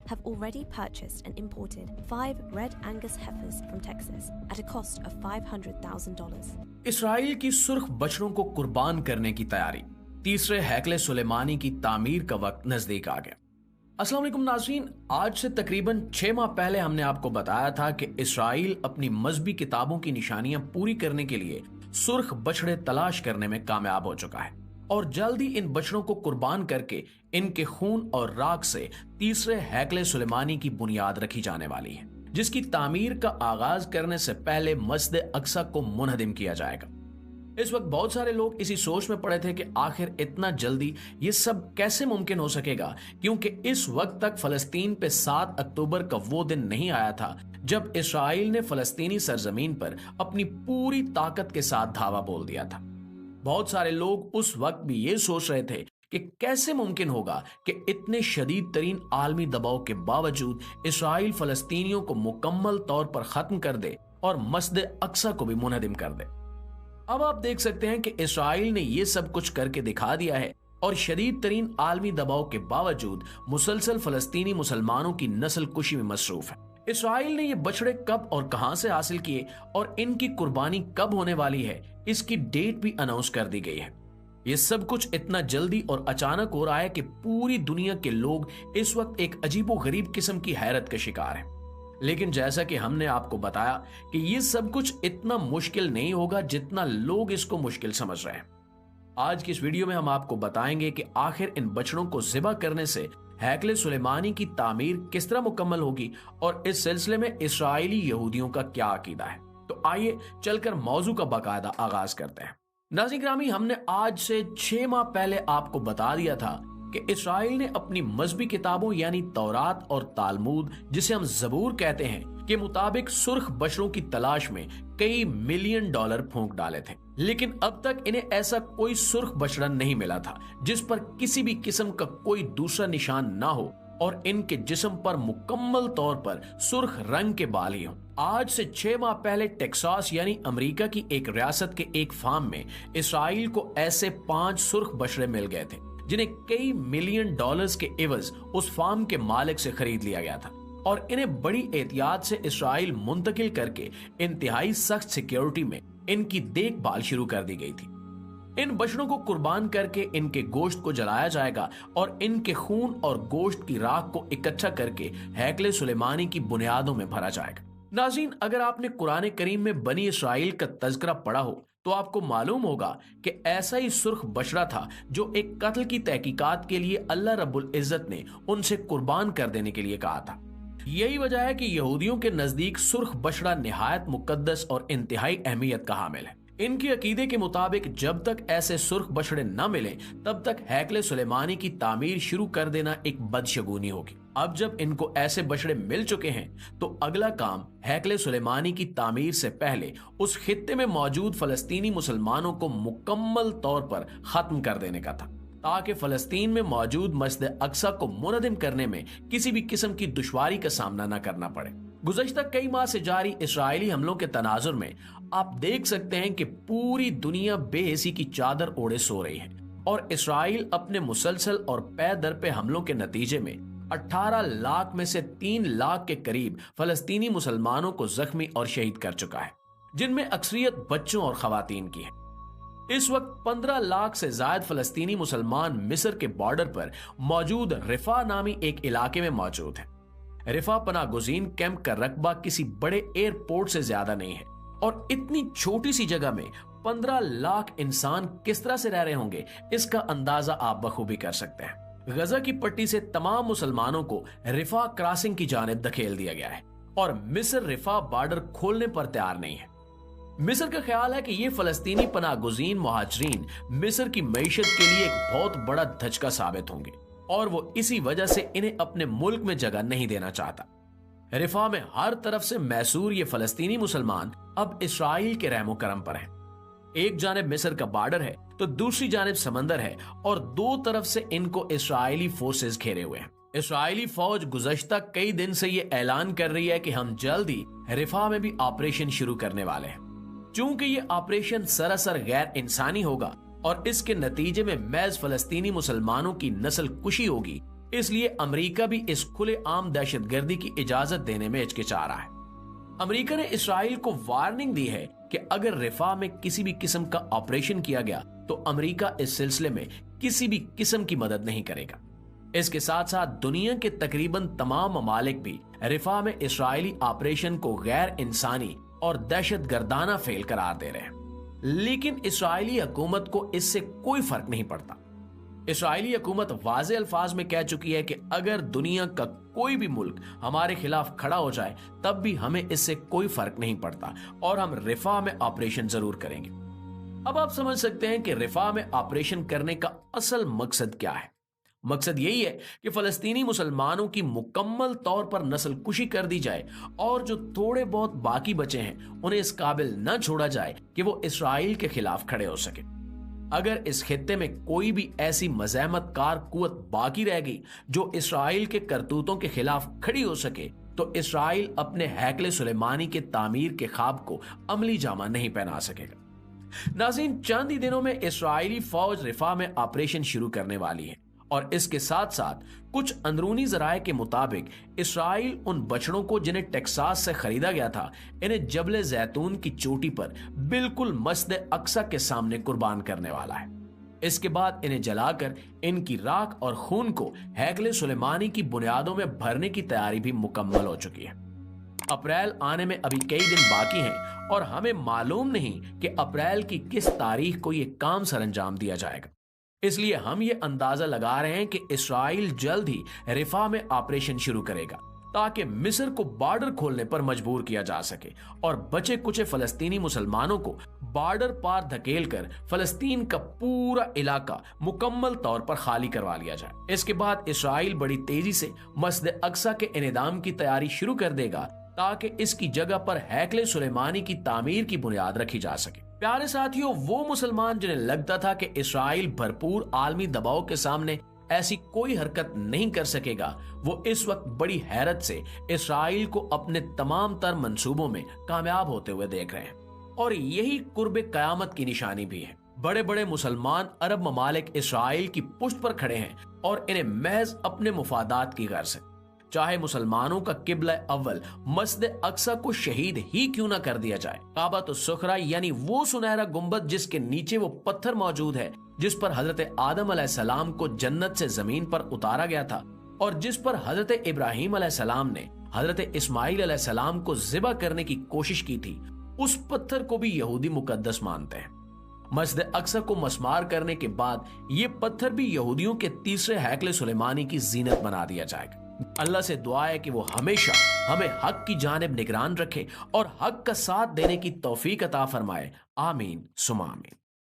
have already purchased and imported 5 Red Angus heifers from Texas at a cost of $500,000. اسرائیل کی سرخ بچڑوں کو قربان کرنے کی تیاری، تیسرے ہیکل سلیمانی کی تعمیر کا وقت نزدیک آ گیا۔ السلام علیکم ناظرین، آج سے تقریباً 6 ماہ پہلے ہم نے آپ کو بتایا تھا کہ اسرائیل اپنی مذہبی کتابوں کی نشانیاں پوری کرنے کے لیے سرخ بچڑے تلاش کرنے میں کامیاب ہو چکا ہے، اور جلد ہی ان بچڑوں کو قربان کر کے ان کے خون اور راکھ سے تیسرے ہیکل سلیمانی کی بنیاد رکھی جانے والی ہے، جس کی تعمیر کا آغاز کرنے سے پہلے مسجد اقصی کو منہدم کیا جائے گا۔ اس وقت بہت سارے لوگ اسی سوچ میں پڑے تھے کہ آخر اتنا جلدی یہ سب کیسے ممکن ہو سکے گا، کیونکہ اس وقت تک فلسطین پہ 7 اکتوبر کا وہ دن نہیں آیا تھا جب اسرائیل نے فلسطینی سرزمین پر اپنی پوری طاقت کے ساتھ دھاوا بول دیا تھا۔ بہت سارے لوگ اس وقت بھی یہ سوچ رہے تھے کہ کیسے ممکن ہوگا کہ اتنے شدید ترین عالمی دباؤ کے باوجود اسرائیل فلسطینیوں کو مکمل طور پر ختم کر دے اور مسجد اقصی کو بھی منہدم کر دے۔ اب آپ دیکھ سکتے ہیں کہ اسرائیل نے یہ سب کچھ کر کے دکھا دیا ہے، اور شدید ترین عالمی دباؤ کے باوجود مسلسل فلسطینی مسلمانوں کی نسل کشی میں مصروف ہے۔ اسرائیل نے یہ بچڑے کب اور کہاں سے حاصل کیے اور ان کی قربانی کب ہونے والی ہے، اس کی ڈیٹ بھی اناؤنس کر دی گئی ہے۔ یہ سب کچھ اتنا جلدی اور اچانک ہو رہا ہے کہ پوری دنیا کے لوگ اس وقت ایک عجیب و غریب قسم کی حیرت کا شکار ہیں۔ لیکن جیسا کہ ہم نے آپ کو بتایا کہ یہ سب کچھ اتنا مشکل نہیں ہوگا جتنا لوگ اس کو مشکل سمجھ رہے ہیں۔ آج کی اس ویڈیو میں ہم آپ کو بتائیں گے کہ آخر ان بچڑوں کو ذبح کرنے سے ہیکل سلیمانی کی تعمیر کس طرح مکمل ہوگی، اور اس سلسلے میں اسرائیلی یہودیوں کا کیا عقیدہ ہے۔ تو آئیے چل کر موضوع کا باقاعدہ آغاز کرتے ہیں۔ ناظرین گرامی، ہم نے آج سے 6 ماہ پہلے آپ کو بتا دیا تھا کہ اسرائیل نے اپنی مذہبی کتابوں یعنی تورات اور تالمود، جسے ہم زبور کہتے ہیں، کے مطابق سرخ بچڑوں کی تلاش میں کئی ملین ڈالر پھونک ڈالے تھے، لیکن اب تک انہیں ایسا کوئی سرخ بچڑا نہیں ملا تھا جس پر کسی بھی قسم کا کوئی دوسرا نشان نہ ہو اور ان کے جسم پر مکمل طور پر سرخ رنگ کے بال ہی ہوں۔ آج سے 6 ماہ پہلے ٹیکساس یعنی امریکہ کی ایک ریاست کے ایک فارم میں اسرائیل کو ایسے 5 سرخ بچڑے مل گئے تھے، جنہیں کئی ملین ڈالرز کے عوض اس فارم کے مالک سے خرید لیا گیا تھا، اور انہیں بڑی احتیاط سے اسرائیل منتقل کر کے انتہائی سخت سیکیورٹی میں ان کی دیکھ بھال شروع کر دی گئی تھی۔ ان بچڑوں کو قربان کر کے ان کے گوشت کو جلایا جائے گا اور ان کے خون اور گوشت کی راکھ کو اکٹھا کر کے ہیکل سلیمانی کی بنیادوں میں بھرا جائے گا۔ ناظرین، اگر آپ نے قرآن کریم میں بنی اسرائیل کا تذکرہ پڑھا ہو تو آپ کو معلوم ہوگا کہ ایسا ہی سرخ بچڑا تھا جو ایک قتل کی تحقیقات کے لیے اللہ رب العزت نے ان سے قربان کر دینے کے لیے کہا تھا۔ یہی وجہ ہے کہ یہودیوں کے نزدیک سرخ بچڑا نہایت مقدس اور انتہائی اہمیت کا حامل ہے۔ ان کے عقیدے کے مطابق جب تک ایسے سرخ بچڑے نہ ملیں تب تک ہیکل سلیمانی کی تعمیر شروع کر دینا ایک بدشگونی ہوگی۔ اب جب ان کو ایسے بچڑے مل چکے ہیں تو اگلا کام ہیکل سلیمانی کی تعمیر سے پہلے اس خطے میں موجود فلسطینی مسلمانوں کو مکمل طور پر ختم کر دینے کا تھا، تاکہ فلسطین میں موجود مسجد اقصی کو منہدم کرنے میں کسی بھی قسم کی دشواری کا سامنا نہ کرنا پڑے۔ گزشتہ کئی ماہ سے جاری اسرائیلی حملوں کے تناظر میں آپ دیکھ سکتے ہیں کہ پوری دنیا بے حسی کی چادر اوڑھے سو رہی ہے، اور اسرائیل اپنے مسلسل اور پے در پہ حملوں کے نتیجے میں 18 لاکھ میں سے 3 لاکھ کے قریب فلسطینی مسلمانوں کو زخمی اور شہید کر چکا ہے، جن میں اکثریت بچوں اور خواتین کی ہے۔ اس وقت 15 لاکھ سے زائد فلسطینی مسلمان مصر کے بارڈر پر موجود رفح نامی ایک علاقے میں موجود ہیں۔ رفح پناہ گزین کیمپ کا رقبہ کسی بڑے ایئرپورٹ سے زیادہ نہیں ہے، اور اتنی چھوٹی سی جگہ میں 15 لاکھ انسان کس طرح سے رہ رہے ہوں گے، اس کا اندازہ آپ بخوبی کر سکتے ہیں۔ غزہ کی پٹی سے تمام مسلمانوں کو رفح کراسنگ کی جانب دھکیل دیا گیا ہے، اور مصر رفح بارڈر کھولنے پر تیار نہیں ہے۔ مصر کا خیال ہے کہ یہ فلسطینی پناہ گزین مہاجرین مصر کی معیشت کے لیے ایک بہت بڑا دھچکا ثابت ہوں گے، اور وہ اسی وجہ سے انہیں اپنے ملک میں جگہ نہیں دینا چاہتا۔ رفح میں ہر طرف سے محصور یہ فلسطینی مسلمان اب اسرائیل کے رحم و کرم پر ہیں۔ ایک جانب مصر کا بارڈر ہے تو دوسری جانب سمندر ہے، اور دو طرف سے ان کو اسرائیلی فورسز گھیرے ہوئے ہیں۔ اسرائیلی فوج گزشتہ کئی دن سے یہ اعلان کر رہی ہے کہ ہم جلد ہی رفح میں بھی آپریشن شروع کرنے والے ہیں۔ چونکہ یہ آپریشن سراسر غیر انسانی ہوگا اور اس کے نتیجے میں محض فلسطینی مسلمانوں کی نسل کشی ہوگی، اس لیے امریکہ بھی اس کھلے عام دہشت گردی کی اجازت دینے میں ہچکچا رہا ہے۔ امریکہ نے اسرائیل کو وارننگ دی ہے کہ اگر رفح میں کسی بھی قسم کا آپریشن کیا گیا تو امریکہ اس سلسلے میں کسی بھی قسم کی مدد نہیں کرے گا۔ اس کے ساتھ ساتھ دنیا کے تقریباً تمام ممالک بھی رفح میں اسرائیلی آپریشن کو غیر انسانی اور دہشت گردانہ فعل قرار دے رہے ہیں، لیکن اسرائیلی حکومت کو اس سے کوئی فرق نہیں پڑتا۔ اسرائیلی حکومت واضح الفاظ میں کہہ چکی ہے کہ اگر دنیا کا کوئی بھی ملک ہمارے خلاف کھڑا ہو جائے تب بھی ہمیں اس سے کوئی فرق نہیں پڑتا اور ہم رفح میں آپریشن ضرور کریں گے۔ اب آپ سمجھ سکتے ہیں کہ رفح میں آپریشن کرنے کا اصل مقصد کیا ہے۔ مقصد یہی ہے کہ فلسطینی مسلمانوں کی مکمل طور پر نسل کشی کر دی جائے اور جو تھوڑے بہت باقی بچے ہیں انہیں اس قابل نہ چھوڑا جائے کہ وہ اسرائیل کے خلاف کھڑے ہو سکے۔ اگر اس خطے میں کوئی بھی ایسی مزاحمت کار قوت باقی رہ گئی جو اسرائیل کے کرتوتوں کے خلاف کھڑی ہو سکے تو اسرائیل اپنے ہیکل سلیمانی کے تعمیر کے خواب کو عملی جامہ نہیں پہنا سکے گا۔ ناظرین، چند ہی دنوں میں اسرائیلی فوج رفح میں آپریشن شروع کرنے والی ہے اور اس کے ساتھ ساتھ کچھ اندرونی ذرائع کے مطابق اسرائیل ان بچڑوں کو جنہیں ٹیکساس سے خریدا گیا تھا انہیں جبل زیتون کی چوٹی پر بالکل مسجد اقصی کے سامنے قربان کرنے والا ہے۔ اس کے بعد انہیں جلا کر ان کی راکھ اور خون کو ہیکل سلیمانی کی بنیادوں میں بھرنے کی تیاری بھی مکمل ہو چکی ہے۔ اپریل آنے میں ابھی کئی دن باقی ہیں اور ہمیں معلوم نہیں کہ اپریل کی کس تاریخ کو یہ کام سر انجام دیا جائے گا۔ اس لیے ہم یہ اندازہ لگا رہے ہیں کہ اسرائیل جلد ہی رفح میں آپریشن شروع کرے گا تاکہ مصر کو بارڈر کھولنے پر مجبور کیا جا سکے اور بچے کچے فلسطینی مسلمانوں کو بارڈر پار دھکیل کر فلسطین کا پورا علاقہ مکمل طور پر خالی کروا لیا جائے۔ اس کے بعد اسرائیل بڑی تیزی سے مسجد اقصی کے انہدام کی تیاری شروع کر دے گا تاکہ اس کی جگہ پر ہیکل سلیمانی کی تعمیر کی بنیاد رکھی جا سکے۔ پیارے ساتھیوں، وہ مسلمان جنہیں لگتا تھا کہ اسرائیل بھرپور عالمی دباؤ کے سامنے ایسی کوئی حرکت نہیں کر سکے گا، وہ اس وقت بڑی حیرت سے اسرائیل کو اپنے تمام تر منصوبوں میں کامیاب ہوتے ہوئے دیکھ رہے ہیں، اور یہی قرب قیامت کی نشانی بھی ہے۔ بڑے بڑے مسلمان عرب ممالک اسرائیل کی پشت پر کھڑے ہیں اور انہیں محض اپنے مفادات کی غرض ہے، چاہے مسلمانوں کا قبلہ اول مسجد اقصی کو شہید ہی کیوں نہ کر دیا جائے۔ کعبۃ الصخرہ یعنی وہ سنہرا گنبد جس کے نیچے وہ پتھر موجود ہے جس پر حضرت آدم علیہ السلام کو جنت سے زمین پر اتارا گیا تھا اور جس پر حضرت ابراہیم علیہ السلام نے حضرت اسماعیل علیہ السلام کو ذبح کرنے کی کوشش کی تھی، اس پتھر کو بھی یہودی مقدس مانتے ہیں۔ مسجد اقصی کو مسمار کرنے کے بعد یہ پتھر بھی یہودیوں کے تیسرے ہیکل سلیمانی کی زینت بنا دیا جائے گا۔ اللہ سے دعا ہے کہ وہ ہمیشہ ہمیں حق کی جانب نگران رکھے اور حق کا ساتھ دینے کی توفیق عطا فرمائے۔ آمین ثم آمین۔